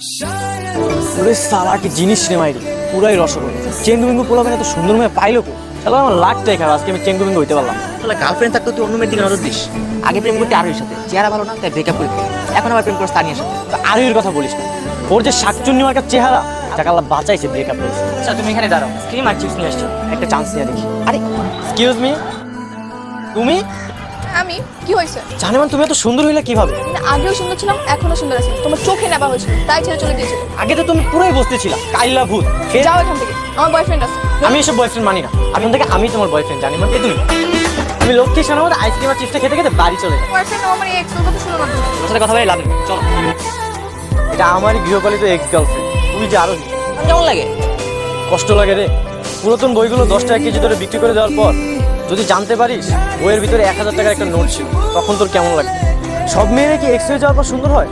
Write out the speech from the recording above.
ওরে সালা কি জিনিস রে মাইরি, পুরাই রসগোল্লা। চেঙ্গু বেঙ্গু পোলাবেন এত সুন্দর মেয়ে পাইলো কো? চলো আমার লাখটাই খারাপ, আজকে আমি চেঙ্গু বেঙ্গু হইতে পারলাম। তাহলে গার্লফ্রেন্ড থাকতো তুই অন্য মেয়ের দিকে নজর দিস। আগে প্রেম করতে আরোহীর সাথে, চেহারা ভালো না তাই ব্রেকআপ করে দিলি। এখন আবার প্রেম করো স্থানীয় সাথে। আরোহীর কথা বলিস না, ওর যে শাকচুন্নি মার্কার চেহারা, যাকে আল্লাহ বাঁচাইছে ব্রেকআপ করেছে। আচ্ছা তুমি এখানে দাঁড়াও, ক্রিম আর চিপস নিয়ে আসছো, একটা চান্স নিয়ে দেখি। আরে এক্সকিউজ মি, তুমি আমি কি হয়েছে? জানেমান তুমি এত সুন্দর হইলে কিভাবে? না, আগেও সুন্দর ছিলাম, এখনো সুন্দর আছি। তোমার চোখে নেবা হয়েছিল তাই ছেড়ে চলে গিয়েছিল। আগে তো তুমি পুরাই বসতেছিলা কাইল্লা ভূত। যাও এখান থেকে, আমার বয়ফ্রেন্ড আছে। আমি এসব বয়ফ্রেন্ড মানি না, এখন থেকে আমি তোমার বয়ফ্রেন্ড। জানিমান এই তুমি লক্ষ্মী শোনার মধ্যে আইসক্রিম আর চিপসটা খেতে খেতে বাড়ি চলে যাও। বয়ফ্রেন্ড আমার এই এক্সের কথা শুনো না তুমি। তোর সাথে কথা বলে লাভ নেই, চলো। এটা আমারই গৃহপালিত এক্স গার্লফ্রেন্ড, তুমি যে আরোহী। কেমন লাগে? কষ্ট লাগে রে, পুরাতন বইগুলো 10 টাকা কেজি ধরে বিক্রি করে দেওয়ার পর যদি জানতে পারিস বইয়ের ভিতরে 1000 টাকার একটা নোট ছিল, তখন তোর কেমন লাগে? সব মেয়েরা কি এক্স হয়ে যাওয়ার পর সুন্দর হয়?